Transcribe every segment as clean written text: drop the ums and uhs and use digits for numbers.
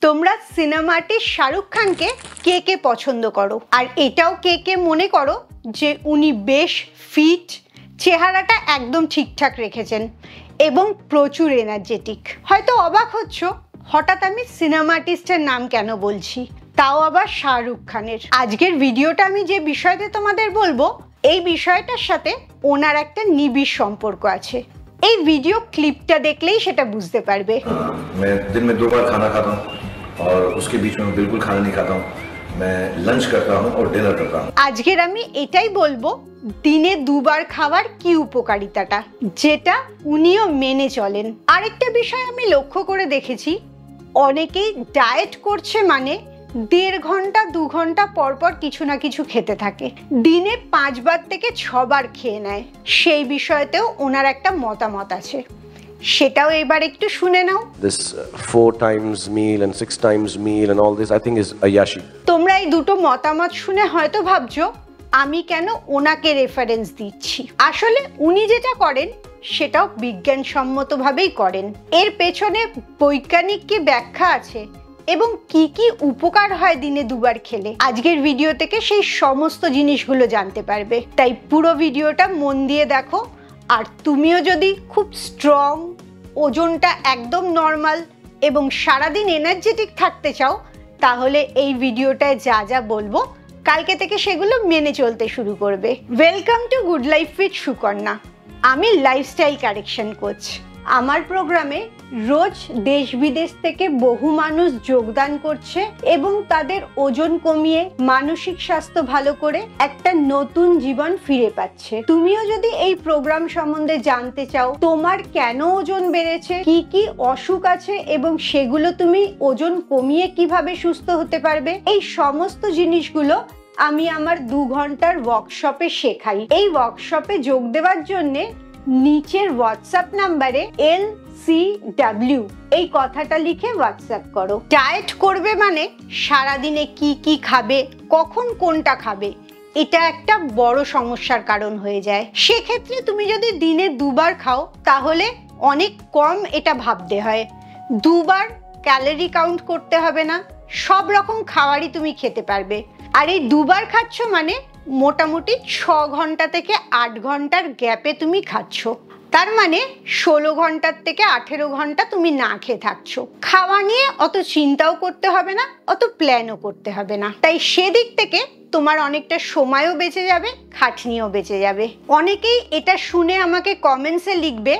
তোমরা সিনেমাটির শাহরুখ খানকে কে কে পছন্দ করো, আর এটাও কে কে মনে করো যে উনি বেশ ফিট, চেহারাটা একদম ঠিকঠাক রেখেছেন এবং প্রচুর এনার্জেটিক। হয়তো অবাক হচ্ছ হঠাৎ আমি সিনেমা আর্টিস্টের নাম কেন বলছি, তাও আবার শাহরুখ খানের। আজকের ভিডিওটা আমি যে বিষয়তে তোমাদের বলবো, এই বিষয়টার সাথে ওনার একটা নিবিড় সম্পর্ক আছে। এই ভিডিও ক্লিপটা দেখলেই সেটা বুঝতে পারবে। मैं दिन में 2 बार खाना खाता हूँ और उसके बीच में बिल्कुल खाना नहीं खाता हूँ। मैं लंच करता हूँ और डिनर करता हूँ। আজকের আমি এটাই বলবো দিনে 2 বার খাওয়ার কি উপকারিতাটা, যেটা উনিও মেনে চলেন। আরেকটা বিষয় আমি লক্ষ্য করে দেখেছি, অনেকেই ডায়েট করছে মানে 1.5 ঘন্টা 2 ঘন্টা পর পর কিছু না কিছু খেতে থাকে, দিনে 5 বার থেকে 6 বার খেয়ে নেয়। সেই বিষয়তেও ওনার একটা মতামত আছে, সেটাও এবার একটু শুনে নাও। This 4 times meal and 6 times meal and all this I think is Ayashi. তোমরা এই দুটো মতামত শুনে হয়তো ভাবছো আমি কেন ওনাকে রেফারেন্স দিচ্ছি। আসলে উনি যেটা করেন সেটাও বিজ্ঞানসম্মতভাবেই করেন। এর পেছনে বৈজ্ঞানিক কি ব্যাখ্যা আছে এবং কি কি উপকার হয় দিনে 2 বার খেলে, আজকের ভিডিও থেকে সেই সমস্ত জিনিসগুলো জানতে পারবে। তাই পুরো ভিডিওটা মন দিয়ে দেখো। আর তুমিও যদি খুব স্ট্রং, ওজনটা একদম নর্মাল এবং সারাদিন এনার্জেটিক থাকতে চাও, তাহলে এই ভিডিওটায় যা যা বলবো কালকে থেকে সেগুলো মেনে চলতে শুরু করবে। Welcome to good life with Sukanya. আমি লাইফস্টাইল কারেকশন কোচ। আমার প্রোগ্রামে রোজ দেশ বিদেশ থেকে বহু মানুষ যোগদান করছে এবং তাদের ওজন কমিয়ে মানসিক স্বাস্থ্য ভালো করে একটা নতুন জীবন ফিরে পাচ্ছে। তুমিও যদি এই প্রোগ্রাম সম্বন্ধে জানতে চাও, তোমার কেন ওজন বেড়েছে, কি কি অসুখ আছে এবং সেগুলো তুমি ওজন কমিয়ে কিভাবে সুস্থ হতে পারবে, এই সমস্ত জিনিসগুলো আমি আমার 2 ঘন্টার ওয়ার্কশপে শেখাই। এই ওয়ার্কশপে যোগ দেওয়ার জন্য নিচের হোয়াটসঅ্যাপ নাম্বারে LCW এই কথাটা লিখে হোয়াটসঅ্যাপ করো। ডায়েট করবে মানে সারাদিনে কি কি খাবে, কখন কোনটা খাবে, এটা একটা বড় সমস্যার কারণ হয়ে যায়। সেক্ষেত্রে তুমি যদি দিনে 2 বার খাও তাহলে অনেক কম এটা ভাবতে হয়। 2 বার ক্যালোরি কাউন্ট করতে হবে না, সব রকম খাবারই তুমি খেতে পারবে। আর এই 2 বার খাচ্ছ মানে মোটামুটি 6 ঘন্টা থেকে 8 ঘন্টার গ্যাপে তুমি খাচ্ছ। তার মানে 16 ঘন্টার থেকে 18 ঘন্টা তুমি না খেয়ে থাকছো। খাওয়া নিয়ে অত চিন্তাও করতে হবে না, অত প্ল্যানও করতে হবে না। তাই সেদিক থেকে তোমার অনেকটা সময়ও বেঁচে যাবে, খাটনিও বেঁচে যাবে। অনেকেই এটা শুনে আমাকে কমেন্টসে লিখবে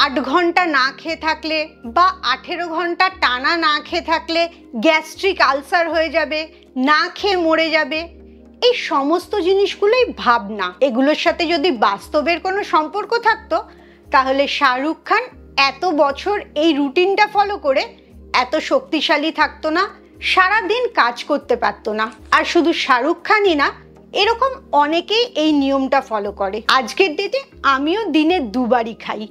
8 ঘন্টা না খেয়ে থাকলে বা 18 ঘন্টা টানা না খেয়ে থাকলে গ্যাস্ট্রিক আলসার হয়ে যাবে, না খেয়ে মরে যাবে। এই সমস্ত জিনিসগুলোই ভাবনা। এগুলোর সাথে যদি বাস্তবের কোনো সম্পর্ক থাকতো তাহলে শাহরুখ খান এত বছর এই রুটিনটা ফলো করে এত শক্তিশালী থাকতো না, সারা দিন কাজ করতে পারতো না। আর শুধু শাহরুখ খানই না, এরকম অনেকেই এই নিয়মটা ফলো করে। আজকের ডেটে আমিও দিনে 2 বারই খাই।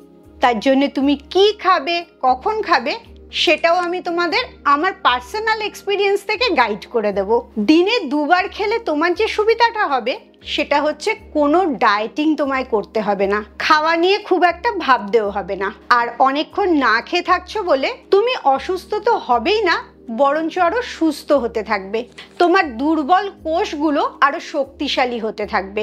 তার জন্য তুমি কি খাবে, কখন খাবে, সেটাও আমি তোমাদের আমার পার্সোনাল এক্সপিরিয়েন্স থেকে গাইড করে দেব। দিনে 2 বার খেলে তোমার যে সুবিধাটা হবে সেটা হচ্ছে কোনো ডায়েটিং তোমায় করতে হবে না, খাওয়া নিয়ে খুব একটা ভাবতেও হবে না। আর অনেকক্ষণ না খেয়ে থাকছো বলে তুমি অসুস্থ তো হবেই না, বরঞ্চ আরো সুস্থ হতে থাকবে। তোমার দুর্বল কোষগুলো আরো শক্তিশালী হতে থাকবে।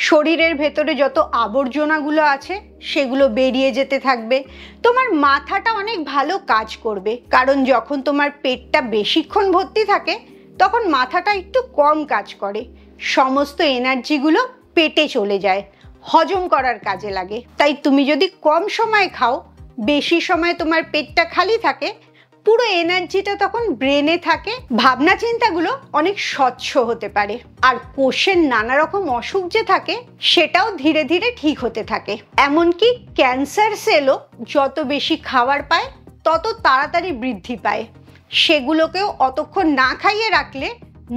শরীরের ভেতরে যত আবর্জনাগুলো আছে সেগুলো বেরিয়ে যেতে থাকবে। তোমার মাথাটা অনেক ভালো কাজ করবে, কারণ যখন তোমার পেটটা বেশিক্ষণ ভর্তি থাকে তখন মাথাটা একটু কম কাজ করে। সমস্ত এনার্জিগুলো পেটে চলে যায়, হজম করার কাজে লাগে। তাই তুমি যদি কম সময় খাও, বেশি সময় তোমার পেটটা খালি থাকে, পুরো এনার্জিটা তখন ব্রেনে থাকে, ভাবনা চিন্তাগুলো অনেক স্বচ্ছ হতে পারে। আর কোষের নানা রকম অসুখ যে থাকে সেটাও ধীরে ধীরে ঠিক হতে থাকে। এমনকি ক্যান্সার সেলও যত বেশি খাবার পায় তত তাড়াতাড়ি বৃদ্ধি পায়। সেগুলোকেও অতক্ষণ না খাইয়ে রাখলে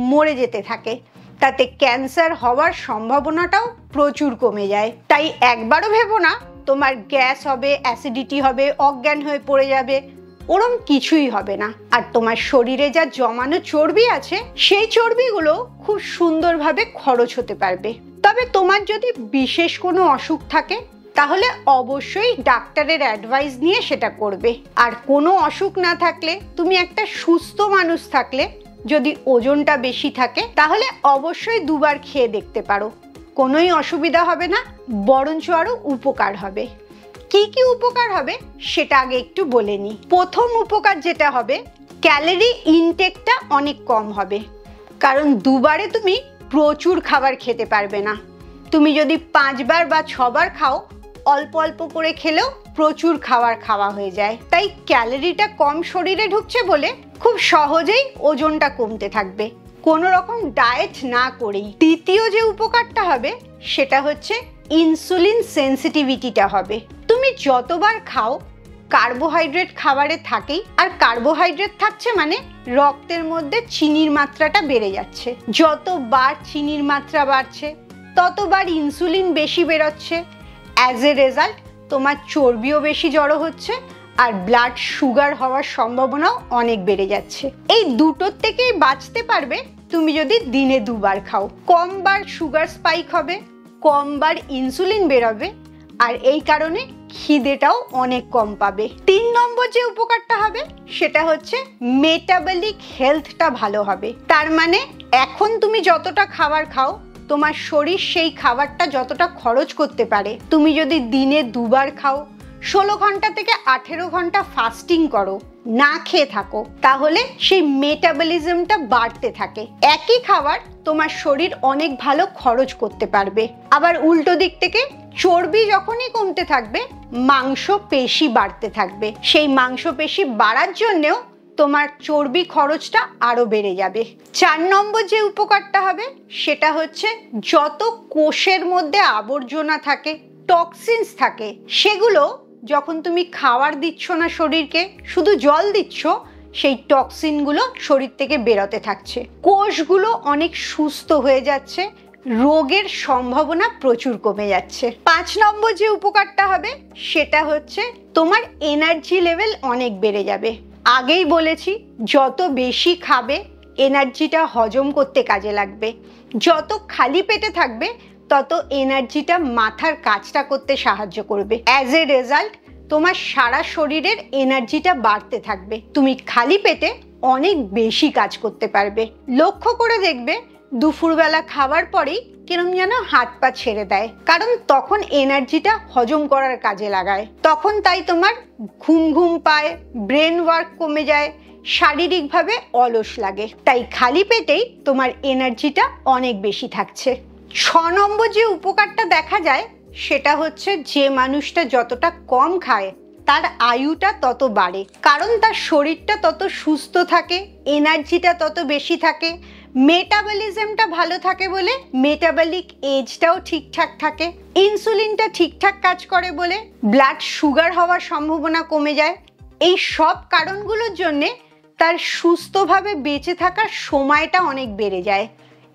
মরে যেতে থাকে, তাতে ক্যান্সার হওয়ার সম্ভাবনাটাও প্রচুর কমে যায়। তাই একবারও ভেবো না তোমার গ্যাস হবে, অ্যাসিডিটি হবে, অজ্ঞান হয়ে পড়ে যাবে, ওরম কিছুই হবে না। আর তোমার শরীরে যা জমানো চর্বি আছে সেই চর্বিগুলো খুব সুন্দরভাবে খরচ হতে পারবে। তবে তোমার যদি বিশেষ কোনো অসুখ থাকে তাহলে অবশ্যই ডাক্তারের অ্যাডভাইস নিয়ে সেটা করবে। আর কোনো অসুখ না থাকলে, তুমি একটা সুস্থ মানুষ থাকলে যদি ওজনটা বেশি থাকে তাহলে অবশ্যই দুবার খেয়ে দেখতে পারো, কোনোই অসুবিধা হবে না, বরঞ্চ আরো উপকার হবে। কি কি উপকার হবে সেটা আগে একটু বলে নিই। প্রথম উপকার যেটা হবে, ক্যালোরি ইনটেকটা অনেক কম হবে, কারণ দুবারে তুমি প্রচুর খাবার খেতে পারবে না। তুমি যদি 5 বার বা 6 বার খাও, অল্প অল্প করে খেলেও প্রচুর খাবার খাওয়া হয়ে যায়। তাই ক্যালোরিটা কম শরীরে ঢুকছে বলে খুব সহজেই ওজনটা কমতে থাকবে, কোনো রকম ডায়েট না করেই। দ্বিতীয় যে উপকারটা হবে সেটা হচ্ছে ইনসুলিন সেন্সিটিভিটিটা হবে। তুমি যতবার খাও, কার্বোহাইড্রেট খাবারে থাকেই, আর কার্বোহাইড্রেট থাকছে মানে রক্তের মধ্যে চিনির মাত্রাটা বেড়ে যাচ্ছে। যতবার চিনির মাত্রা বাড়ছে ততবার ইনসুলিন বেশি বেরোচ্ছে। অ্যাজ এ রেজাল্ট তোমার চর্বিও বেশি জড়ো হচ্ছে আর ব্লাড সুগার হওয়ার সম্ভাবনাও অনেক বেড়ে যাচ্ছে। এই দুটোর থেকেই বাঁচতে পারবে তুমি যদি দিনে 2 বার খাও। কম বার সুগার স্পাইক হবে, কম বার ইনসুলিন বেরোবে, আর এই কারণে খিদেটাও অনেক কম পাবে। 3 নম্বর যে উপকারটা হবে সেটা হচ্ছে মেটাবলিক হেলথটা ভালো হবে। তার মানে এখন তুমি যতটা খাবার খাও, তোমার শরীর সেই খাবারটা যতটা খরচ করতে পারে, তুমি যদি দিনে 2 বার খাও, 16 ঘন্টা থেকে 18 ঘন্টা ফাস্টিং করো, না খেয়ে থাকো, তাহলে সেই মেটাবলিজমটা বাড়তে থাকে। একই খাবার তোমার শরীর অনেক ভালো খরচ করতে পারবে। আবার উল্টো দিক থেকে চর্বি যখনই কমতে থাকবে, মাংসপেশি বাড়তে থাকবে। সেই মাংসপেশি বাড়ার জন্যেও তোমার চর্বি খরচটা আরো বেড়ে যাবে। 4 নম্বর যে উপকারটা হবে সেটা হচ্ছে যত কোষের মধ্যে আবর্জনা থাকে, টক্সিনস থাকে, সেগুলো যখন তুমি খাবার দিচ্ছ না শরীরকে, শুধু জল দিচ্ছ, সেই টক্সিনগুলো শরীর থেকে বেরোতে থাকছে। কোষগুলো অনেক সুস্থ হয়ে যাচ্ছে, রোগের সম্ভাবনা প্রচুর কমে যাচ্ছে। 5 নম্বর যে উপকারটা হবে সেটা হচ্ছে তোমার এনার্জি লেভেল অনেক বেড়ে যাবে। আগেই বলেছি, যত বেশি খাবে এনার্জিটা হজম করতে কাজে লাগবে। যত খালি পেটে থাকবে তত এনার্জিটা মাথার কাজটা করতে সাহায্য করবে। অ্যাজ এ রেজাল্ট তোমার সারা শরীরের এনার্জিটা বাড়তে থাকবে। তুমি খালি পেটে অনেক বেশি কাজ করতে পারবে। লক্ষ্য করে দেখবে দুপুরবেলা খাবার পরেই কিরম যেন হাত পা ছেড়ে দেয়, কারণ তখন এনার্জিটা হজম করার কাজে লাগায়। তখন তাই তোমার ঘুম ঘুম পায়, ব্রেন ওয়ার্ক কমে যায়, শারীরিকভাবে অলস লাগে। তাই খালি পেটেই তোমার এনার্জিটা অনেক বেশি থাকছে। 6 নম্বর যে উপকারটা দেখা যায় সেটা হচ্ছে যে মানুষটা যতটা কম খায় তার আয়ুটা তত বাড়ে, কারণ তার শরীরটা তত সুস্থ থাকে, এনার্জিটা তত বেশি থাকে, মেটাবলিজমটা ভালো থাকে বলে মেটাবলিক এজটাও ঠিকঠাক থাকে, ইনসুলিনটা ঠিকঠাক কাজ করে বলে ব্লাড সুগার হওয়ার সম্ভাবনা কমে যায়। এই সব কারণগুলোর জন্যে তার সুস্থভাবে বেঁচে থাকার সময়টা অনেক বেড়ে যায়,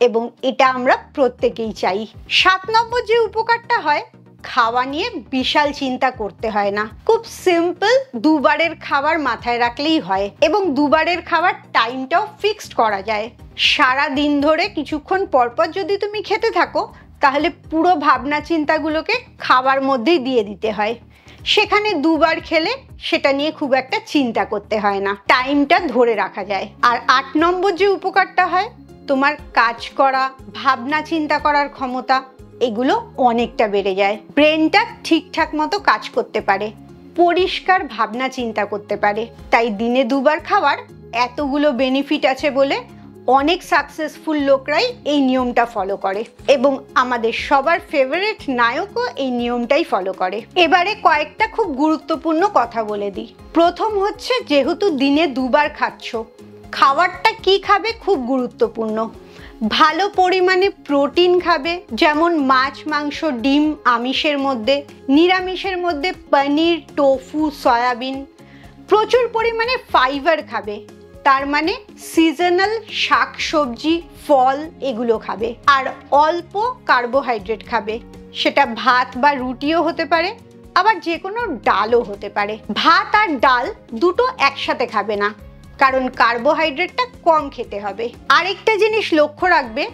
এবং এটা আমরা প্রত্যেকেই চাই। 7 নম্বর যে উপকারটা হয়, খাওয়া নিয়ে বিশাল চিন্তা করতে হয় না। খুব সিম্পল, 2 বারের খাবার মাথায় রাখলেই হয়, এবং 2 বারের খাবার টাইমটাও ফিক্সড করা যায়। সারা দিন ধরে কিছুক্ষণ পরপর যদি তুমি খেতে থাকো, তাহলে পুরো ভাবনা চিন্তাগুলোকে খাবার মধ্যেই দিয়ে দিতে হয়। সেখানে 2 বার খেলে সেটা নিয়ে খুব একটা চিন্তা করতে হয় না, টাইমটা ধরে রাখা যায়। আর 8 নম্বর যে উপকারটা হয়, তোমার কাজ করা, ভাবনা চিন্তা করার ক্ষমতা, এগুলো অনেকটা বেড়ে যায়। ব্রেনটা ঠিকঠাক মতো কাজ করতে পারে, পরিষ্কার ভাবনা চিন্তা করতে পারে। তাই দিনে 2 বার খাওয়ার এতগুলো বেনিফিট আছে বলে অনেক সাকসেসফুল লোকরাই এই নিয়মটা ফলো করে, এবং আমাদের সবার ফেভারিট নায়কও এই নিয়মটাই ফলো করে। এবারে কয়েকটা খুব গুরুত্বপূর্ণ কথা বলে দিই। প্রথম হচ্ছে, যেহেতু দিনে 2 বার খাচ্ছ, খাবারটা কি খাবে খুব গুরুত্বপূর্ণ। ভালো পরিমাণে প্রোটিন খাবে, যেমন মাছ, মাংস, ডিম আমিষের মধ্যে, নিরামিষের মধ্যে পনির, টোফু, সয়াবিন। প্রচুর পরিমাণে ফাইবার খাবে, তার মানে সিজনাল শাক সবজি, ফল, এগুলো খাবে। আর অল্প কার্বোহাইড্রেট খাবে, সেটা ভাত বা রুটিও হতে পারে, আবার যে কোনো ডালও হতে পারে। ভাত আর ডাল দুটো একসাথে খাবে না, কারণ কার্বোহাইড্রেটটা কম খেতে হবে। আরেকটা জিনিস লক্ষ্য রাখবে,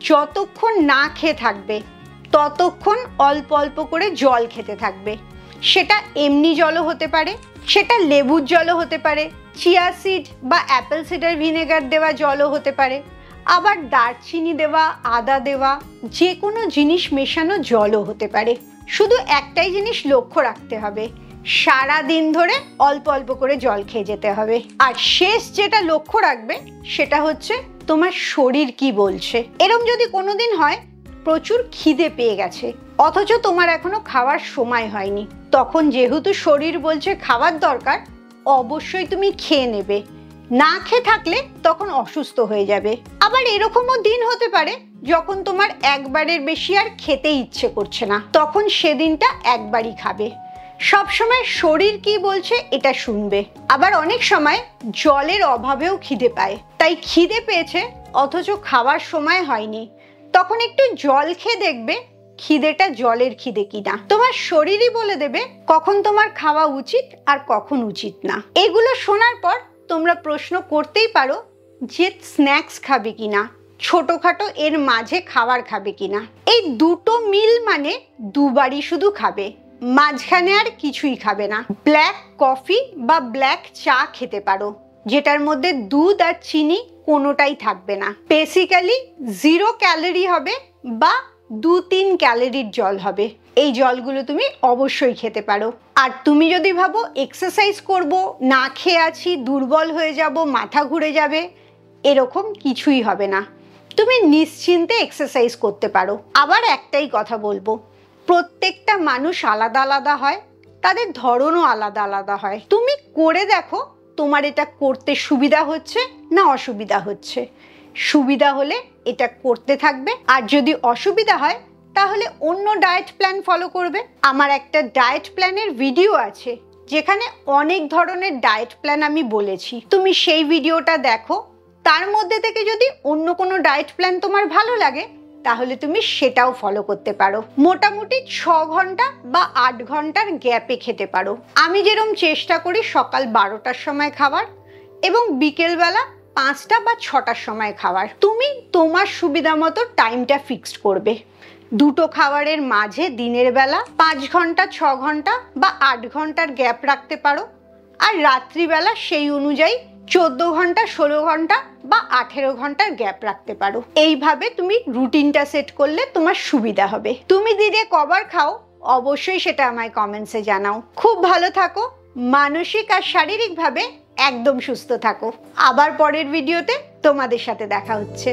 যতক্ষণ না খেয়ে থাকবে ততক্ষণ অল্প অল্প করে জল খেতে থাকবে। সেটা এমনি জলও হতে পারে, সেটা লেবুর জলও হতে পারে, চিয়া সিড বা অ্যাপেল সিডার ভিনেগার দেওয়া জলও হতে পারে, আবার দারচিনি দেওয়া, আদা দেওয়া যে কোনো জিনিস মেশানো জলও হতে পারে। শুধু একটাই জিনিস লক্ষ্য রাখতে হবে, সারা দিন ধরে অল্প অল্প করে জল খেয়ে যেতে হবে। আর শেষ যেটা লক্ষ্য রাখবে সেটা হচ্ছে তোমার শরীর কি বলছে। এরকম যদি কোনোদিন হয় প্রচুর খিদে পেয়ে গেছে অথচ তোমার এখনো খাওয়ার সময় হয়নি, তখন যেহেতু শরীর বলছে খাবার দরকার, অবশ্যই তুমি খেয়ে নেবে। না খেয়ে থাকলে তখন অসুস্থ হয়ে যাবে। আবার এরকমও দিন হতে পারে যখন তোমার একবারের বেশি আর খেতে ইচ্ছে করছে না, তখন সেদিনটা একবারই খাবে। সবসময় শরীর কি বলছে এটা শুনবে। আবার অনেক সময় জলের অভাবেও খিদে পায়, তাই খিদে পেয়েছে অথচ খাওয়ার সময় হয়নি, তখন একটু জল খেয়ে দেখবে খিদেটা জলের খিদে কিনা। তোমার শরীরই বলে দেবে কখন তোমার খাওয়া উচিত আর কখন উচিত না। এগুলো শোনার পর তোমরা প্রশ্ন করতেই পারো যে স্ন্যাক্স খাবে কিনা, ছোটখাটো এর মাঝে খাবার খাবে কিনা। এই দুটো মিল মানে দুবারই শুধু খাবে, মাঝখানে আর কিছুই খাবে না। ব্ল্যাক কফি বা ব্ল্যাক চা খেতে পারো, যেটার মধ্যে দুধ আর চিনি কোনোটাই থাকবে না। বেসিক্যালি 0 ক্যালোরি হবে বা 2-3 ক্যালোরির জল হবে। এই জলগুলো তুমি অবশ্যই খেতে পারো। আর তুমি যদি ভাবো এক্সারসাইজ করব, না খেয়ে আছি, দুর্বল হয়ে যাব, মাথা ঘুরে যাবে, এরকম কিছুই হবে না। তুমি নিশ্চিন্তে এক্সারসাইজ করতে পারো। আবার একটাই কথা বলবো, প্রত্যেকটা মানুষ আলাদা আলাদা হয়, তাদের ধরনও আলাদা আলাদা হয়। তুমি করে দেখো তোমার এটা করতে সুবিধা হচ্ছে না অসুবিধা হচ্ছে। সুবিধা হলে এটা করতে থাকবে, আর যদি অসুবিধা হয় তাহলে অন্য ডায়েট প্ল্যান ফলো করবে। আমার একটা ডায়েট প্ল্যানের ভিডিও আছে যেখানে অনেক ধরনের ডায়েট প্ল্যান আমি বলেছি, তুমি সেই ভিডিওটা দেখো। তার মধ্যে থেকে যদি অন্য কোনো ডায়েট প্ল্যান তোমার ভালো লাগে তাহলে তুমি সেটাও ফলো করতে পারো। মোটামুটি 6 ঘন্টা বা 8 ঘন্টার গ্যাপে খেতে পারো। আমি যেরকম চেষ্টা করি সকাল 12টার সময় খাবার এবং বিকেলবেলা 5টা বা 6টার সময় খাবার। তুমি তোমার সুবিধা মতো টাইমটা ফিক্সড করবে। দুটো খাবারের মাঝে দিনের বেলা 5 ঘন্টা, 6 ঘন্টা বা 8 ঘন্টার গ্যাপ রাখতে পারো, আর রাত্রিবেলা সেই অনুযায়ী 14 ঘন্টা, 16 ঘন্টা বা 18 ঘন্টার গ্যাপ রাখতে পারো। এইভাবে তুমি রুটিনটা সেট করলে তোমার সুবিধা হবে। তুমি দিনে কবার খাও অবশ্যই সেটা আমায় কমেন্টসে জানাও। খুব ভালো থাকো, মানসিক আর শারীরিকভাবে একদম সুস্থ থাকো। আবার পরের ভিডিওতে তোমাদের সাথে দেখা হচ্ছে।